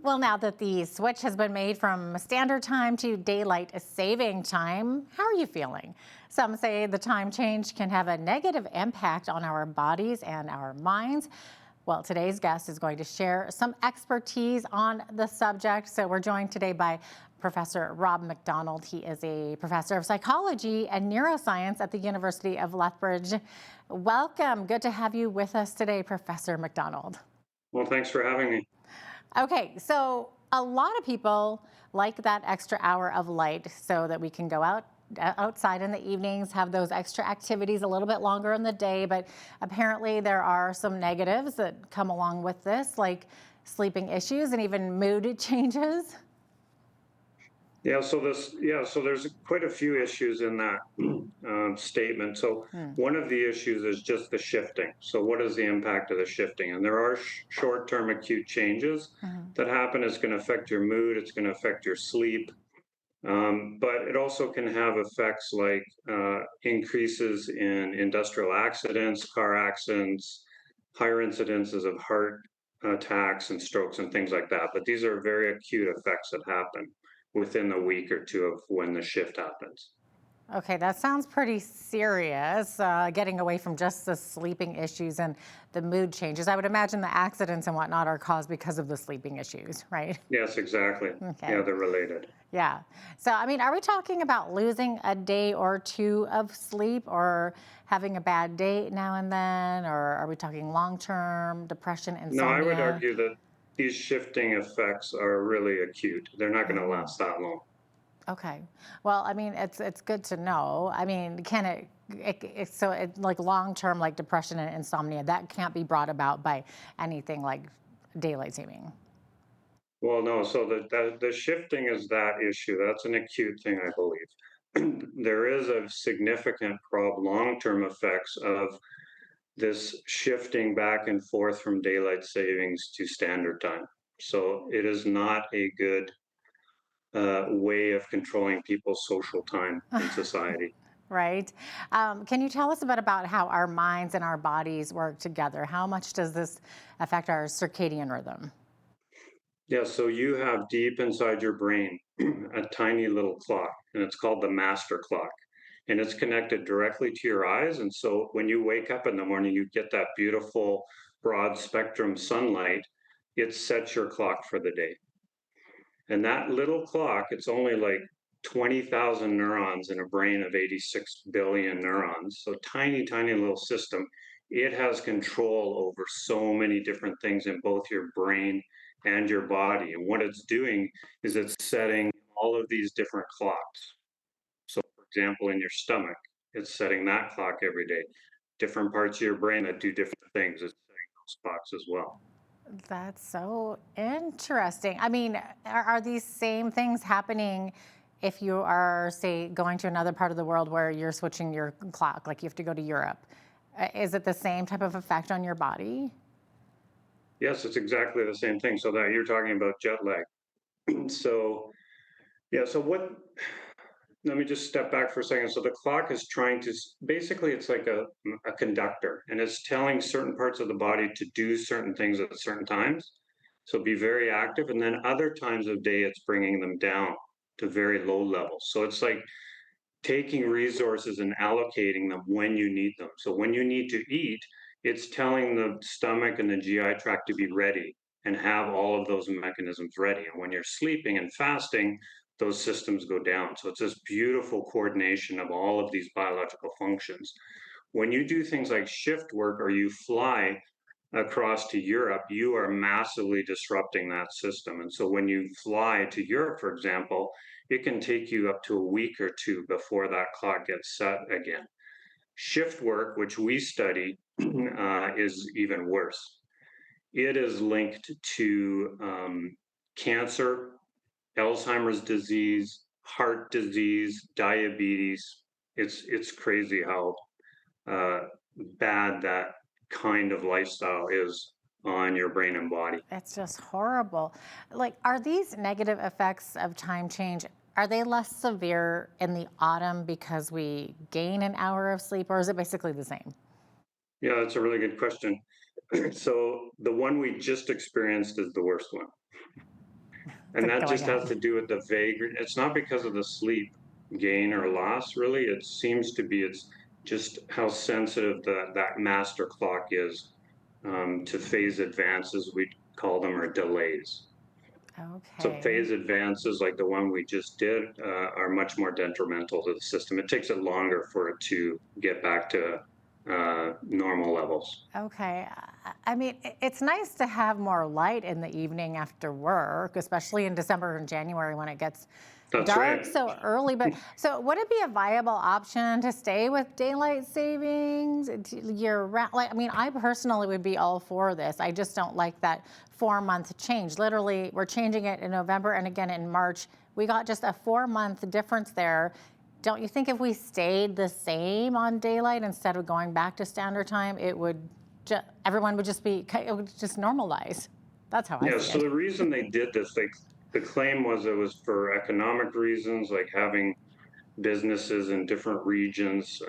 Well, now that the switch has been made from standard time to daylight saving time, how are you feeling? Some say the time change can have a negative impact on our bodies and our minds. Well, today's guest is going to share some expertise on the subject. So we're joined today by Professor Rob McDonald. He is a professor of psychology and neuroscience at the University of Lethbridge. Welcome. Good to have you with us today, Professor McDonald. Well, thanks for having me. Okay, so a lot of people like that extra hour of light so that we can go outside in the evenings, have those extra activities a little bit longer in the day, but apparently there are some negatives that come along with this, like sleeping issues and even mood changes. So there's quite a few issues in that statement. So Hmm. one of the issues is just the shifting. So what is the impact of the shifting? And there are short-term acute changes Mhm. that happen. It's going to affect your mood. It's going to affect your sleep. But it also can have effects like increases in industrial accidents, car accidents, higher incidences of heart attacks and strokes and things like that. But these are very acute effects that happen within a week or two of when the shift happens. Okay, that sounds pretty serious, getting away from just the sleeping issues and the mood changes. I would imagine the accidents and whatnot are caused because of the sleeping issues, right? Yes, exactly. Yeah, Okay. they're related. Yeah. So, I mean, are we talking about losing a day or two of sleep or having a bad day now and then? Or are we talking long-term depression, No, I would insomnia? argue that these shifting effects are really acute. They're not going to Hmm. last that long. Okay. Well, I mean, it's good to know. I mean, can it like long-term like depression and insomnia that can't be brought about by anything like daylight saving? Well, no, so the shifting is that issue. That's an acute thing, I believe. There is a significant long-term effects of this shifting back and forth from daylight savings to standard time. So it is not a good way of controlling people's social time in society. Right. Can you tell us a bit about how our minds and our bodies work together? How much does this affect our circadian rhythm? Yeah, so you have deep inside your brain a tiny little clock, and it's called the master clock. And it's connected directly to your eyes. And so when you wake up in the morning, you get that beautiful broad spectrum sunlight. It sets your clock for the day. And that little clock, it's only like 20,000 neurons in a brain of 86 billion neurons. So tiny, tiny little system. It has control over so many different things in both your brain and your body. And what it's doing is it's setting all of these different clocks. So, for example, in your stomach, it's setting that clock every day. Different parts of your brain that do different things, it's setting those clocks as well. That's so interesting. I mean, are these same things happening if you are, say, going to another part of the world where you're switching your clock, like you have to go to Europe? Is it the same type of effect on your body? Yes, it's exactly the same thing. So that you're talking about jet lag. So yeah, so what let me just step back for a second. So the clock is trying to basically it's like a conductor and it's telling certain parts of the body to do certain things at certain times. So be very active. And then other times of day, it's bringing them down to very low levels. So it's like taking resources and allocating them when you need them. So when you need to eat, it's telling the stomach and the GI tract to be ready and have all of those mechanisms ready. And when you're sleeping and fasting, those systems go down. So it's this beautiful coordination of all of these biological functions. When you do things like shift work or you fly across to Europe, you are massively disrupting that system. And so when you fly to Europe, for example, it can take you up to a week or two before that clock gets set again. Shift work, which we study, is even worse. It is linked to cancer, Alzheimer's disease, heart disease, diabetes. It's crazy how uh, bad that kind of lifestyle is on your brain and body. It's just horrible. Like, are these negative effects of time change, are they less severe in the autumn because we gain an hour of sleep, or is it basically the same? Yeah, that's a really good question. So the one we just experienced is the worst one. And that going just has in. to do with the vague, it's not because of the sleep gain or loss, really. It seems to be, it's just how sensitive that master clock is to phase advances, we call them, or delays. So Okay. phase advances like the one we just did are much more detrimental to the system. It takes it longer for it to get back to normal levels. Okay. I mean, it's nice to have more light in the evening after work, especially in December and January when it gets That's dark right. so early. But so, would it be a viable option to stay with daylight savings year round? Like, I mean, I personally would be all for this. I just don't like that 4-month change. Literally, we're changing it in November and again in March. We got just a 4-month difference there. Don't you think if we stayed the same on daylight instead of going back to standard time, it would everyone would just be, it would just normalize? That's how I Yeah, see so it. the reason they did this, the claim was it was for economic reasons, like having businesses in different regions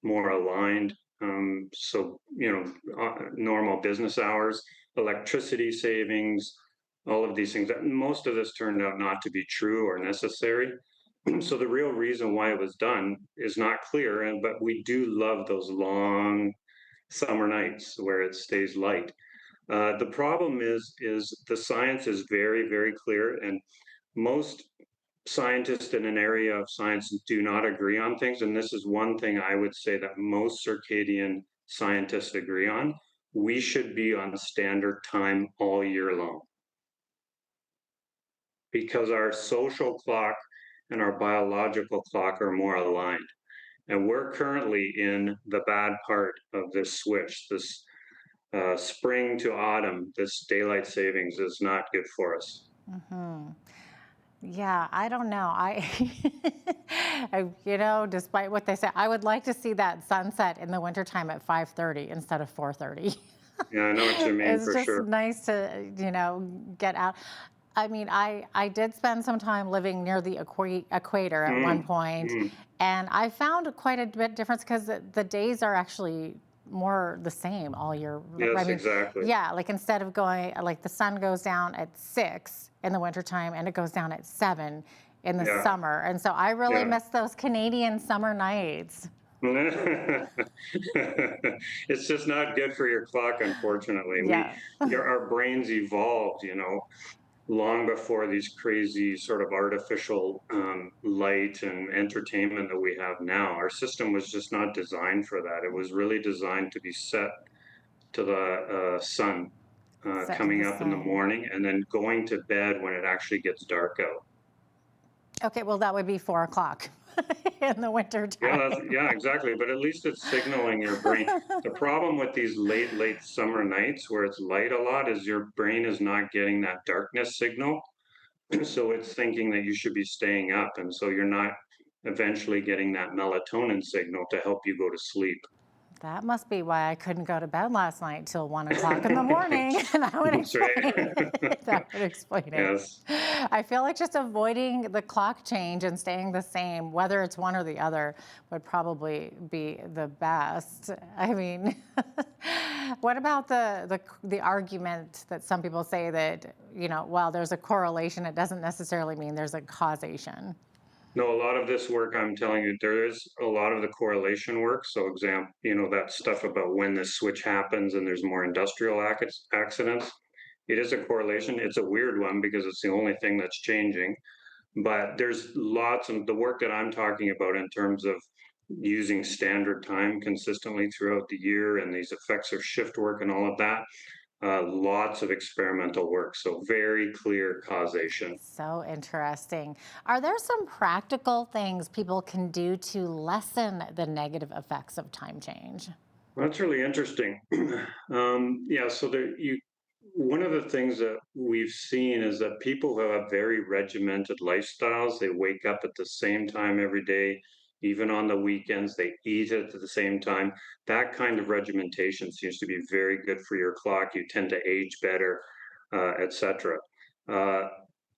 more aligned. So, normal business hours, electricity savings, all of these things. Most of this turned out not to be true or necessary. So the real reason why it was done is not clear, but we do love those long summer nights where it stays light. The problem is the science is very, very clear, and most scientists in an area of science do not agree on things. And this is one thing I would say that most circadian scientists agree on. We should be on standard time all year long because our social clock and our biological clock are more aligned. And we're currently in the bad part of this switch, this spring to autumn, this daylight savings is not good for us. Yeah, I don't know. Despite what they say, I would like to see that sunset in the wintertime at 5:30 instead of 4:30. Yeah, I know what you mean It's for just sure. nice to, get out. I mean, I did spend some time living near the equator at one Mm, point, mm. and I found quite a bit difference because the days are actually more the same all year. I Yes, mean, exactly. yeah, like instead of going, like the sun goes down at 6 in the wintertime and it goes down at 7 in the Yeah, summer. And so I really yeah. miss those Canadian summer nights. It's just not good for your clock, unfortunately. Yeah. Our brains evolved, long before these crazy sort of artificial light and entertainment that we have now. Our system was just not designed for that. It was really designed to be set to the sun Set to the coming up in the sun. morning and then going to bed when it actually gets dark out. Okay, well, that would be 4 o'clock in the winter Yeah, time. yeah, exactly. But at least it's signaling your brain. The problem with these late summer nights where it's light a lot is your brain is not getting that darkness signal. So it's thinking that you should be staying up. And so you're not eventually getting that melatonin signal to help you go to sleep. That must be why I couldn't go to bed last night till 1 o'clock in the morning. And that would That's right. explain it. That would explain it. Yes. I feel like just avoiding the clock change and staying the same, whether it's one or the other, would probably be the best. I mean, what about the argument that some people say that, well, there's a correlation, it doesn't necessarily mean there's a causation. No, a lot of this work, I'm telling you, there is a lot of the correlation work. So, that stuff about when the switch happens and there's more industrial accidents. It is a correlation. It's a weird one because it's the only thing that's changing. But there's lots of the work that I'm talking about in terms of using standard time consistently throughout the year and these effects of shift work and all of that. Lots of experimental work. So, very clear causation. So interesting. Are there some practical things people can do to lessen the negative effects of time change? That's really interesting. Yeah, so one of the things that we've seen is that people who have very regimented lifestyles, they wake up at the same time every day, even on the weekends, they eat at the same time. That kind of regimentation seems to be very good for your clock. You tend to age better, etc. Uh,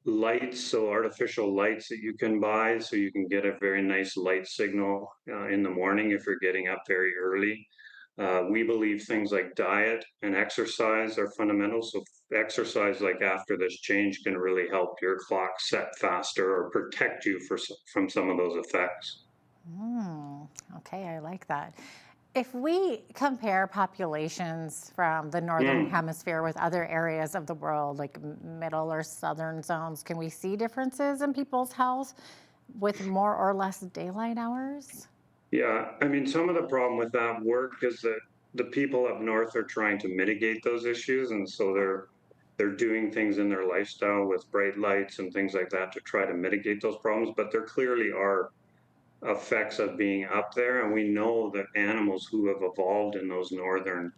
Lights, so artificial lights that you can buy, so you can get a very nice light signal in the morning if you're getting up very early. We believe things like diet and exercise are fundamental. So exercise, like after this change, can really help your clock set faster or protect you from some of those effects. Okay, I like that. If we compare populations from the northern Mm. hemisphere with other areas of the world, like middle or southern zones, can we see differences in people's health with more or less daylight hours? Yeah, I mean, some of the problem with that work is that the people up north are trying to mitigate those issues, and so they're doing things in their lifestyle with bright lights and things like that to try to mitigate those problems. But there clearly are effects of being up there, and we know that animals who have evolved in those northern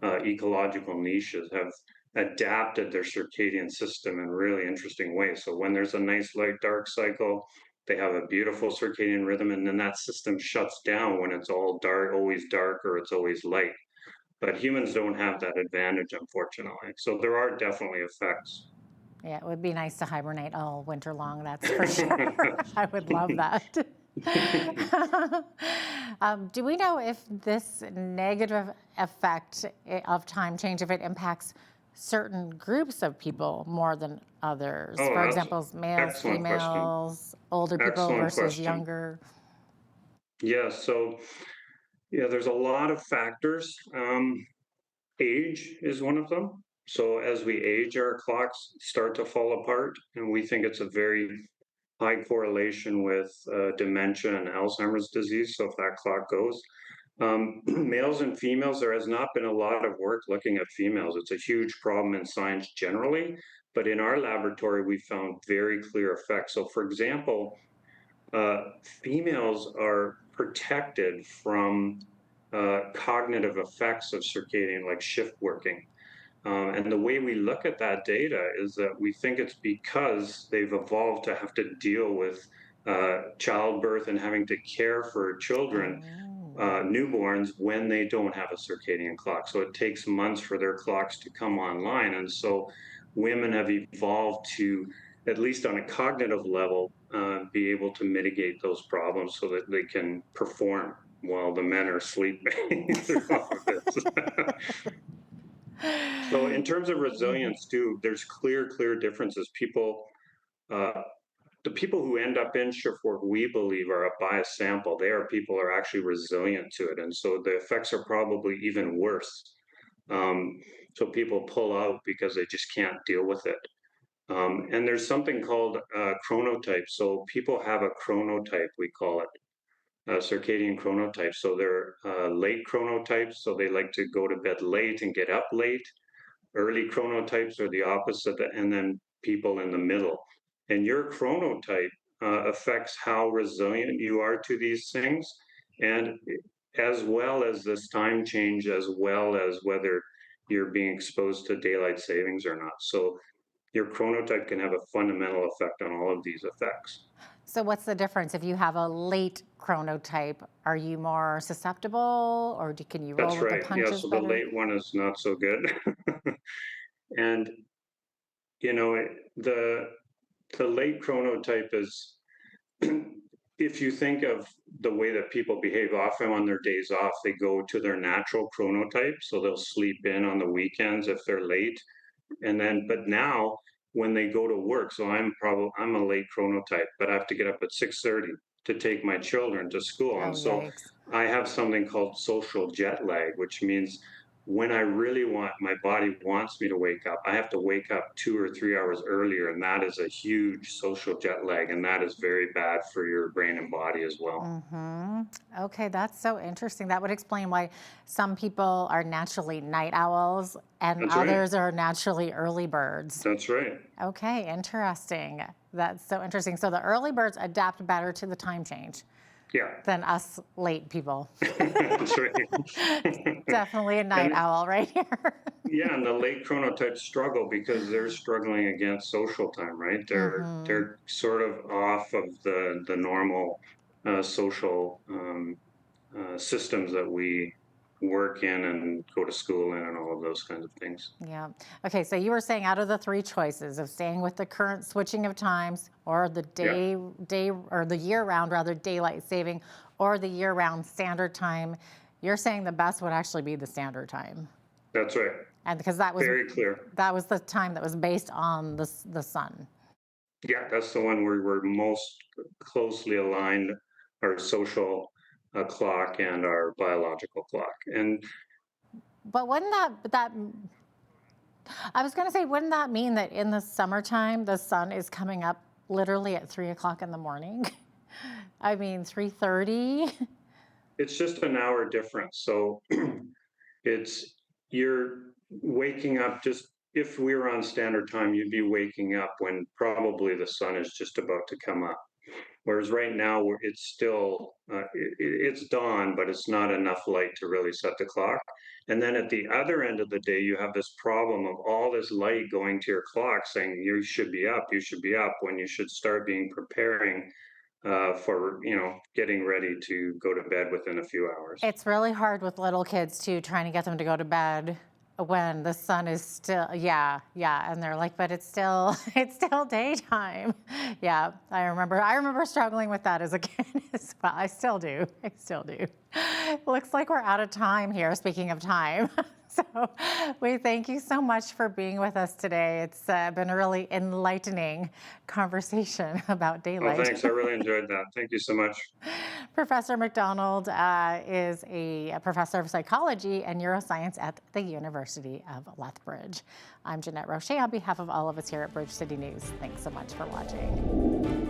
ecological niches have adapted their circadian system in really interesting ways. So when there's a nice light dark cycle, they have a beautiful circadian rhythm, and then that system shuts down when it's all dark, always dark, or it's always light. But humans don't have that advantage, unfortunately. So there are definitely effects. Yeah, it would be nice to hibernate all winter long, that's for sure. I would love that. Do we know if this negative effect of time change, if it impacts certain groups of people more than others? Oh, For that's example, males, excellent question. females, older people Excellent versus question. younger? Yeah, so yeah, there's a lot of factors. Age is one of them. So as we age, our clocks start to fall apart, and we think it's a very high correlation with dementia and Alzheimer's disease. So if that clock goes, males and females, there has not been a lot of work looking at females. It's a huge problem in science generally, but in our laboratory, we found very clear effects. So, for example, uh, females are protected from cognitive effects of circadian, like shift working. And the way we look at that data is that we think it's because they've evolved to have to deal with childbirth and having to care for children, Oh. newborns, when they don't have a circadian clock. So it takes months for their clocks to come online. And so women have evolved to, at least on a cognitive level, be able to mitigate those problems so that they can perform while the men are sleeping through all of this. So in terms of Mhm. resilience too, there's clear differences. Uh, the people who end up in shift work, we believe, are a biased sample. They are people who are actually resilient to it, and so the effects are probably even worse. Um, so people pull out because they just can't deal with it. And there's something called chronotype. So people have a chronotype, we call it circadian chronotype. So they're late chronotypes, so they like to go to bed late and get up late. Early chronotypes are the opposite, and then people in the middle. And your chronotype affects how resilient you are to these things, and as well as this time change, as well as whether you're being exposed to daylight savings or not. So your chronotype can have a fundamental effect on all of these effects. So what's the difference? If you have a late chronotype, are you more susceptible or can you roll That's with the right. Yeah. punches So the better? late one is not so good. And you know, the late chronotype is, if you think of the way that people behave, often on their days off, they go to their natural chronotype. So they'll sleep in on the weekends if they're late. And then, but now when they go to work, so I'm a late chronotype, but I have to get up at 6:30 to take my children to school. Oh, And so yikes. I have something called social jet lag, which means when I really want, my body wants me to wake up, I have to wake up 2 or 3 hours earlier. And that is a huge social jet lag. And that is very bad for your brain and body as well. Hmm. Okay, that's so interesting. That would explain why some people are naturally night owls and That's right. others are naturally early birds. That's right. Okay, interesting. That's so interesting. So the early birds adapt better to the time change Yeah. than us late people. That's right. Definitely a night And owl right here. yeah, and the late chronotypes struggle because they're struggling against social time, right? Hmm. They're sort of off of the normal social systems that we work in and go to school in and all of those kinds of things. Yeah. Okay. So you were saying out of the three choices of staying with the current switching of times or the Yeah. day or the year round rather daylight saving or the year round standard time, You're saying the best would actually be the standard time. That's right. And because that was Very clear. that was the time that was based on the sun. Yeah, that's the one where we're most closely aligned, our social clock and our biological clock. And But wouldn't that I was going to say, wouldn't that mean that in the summertime the sun is coming up literally at 3 o'clock in the morning? I mean, 3:30. it's just an hour difference. So you're waking up just, if we were on standard time, you'd be waking up when probably the sun is just about to come up. Whereas right now, it's still, it's dawn, but it's not enough light to really set the clock. And then at the other end of the day, you have this problem of all this light going to your clock saying you should be up, when you should start being preparing for, getting ready to go to bed within a few hours. It's really hard with little kids too, trying to get them to go to bed when the sun is still, yeah, and they're like, but it's still daytime. Yeah, I remember struggling with that as a kid as well. I still do. Looks like we're out of time here, speaking of time. So we thank you so much for being with us today. It's been a really enlightening conversation about daylight. Oh, thanks. I really enjoyed that. Thank you so much. Professor McDonald is a professor of psychology and neuroscience at the University of Lethbridge. I'm Jeanette Roche on behalf of all of us here at Bridge City News. Thanks so much for watching.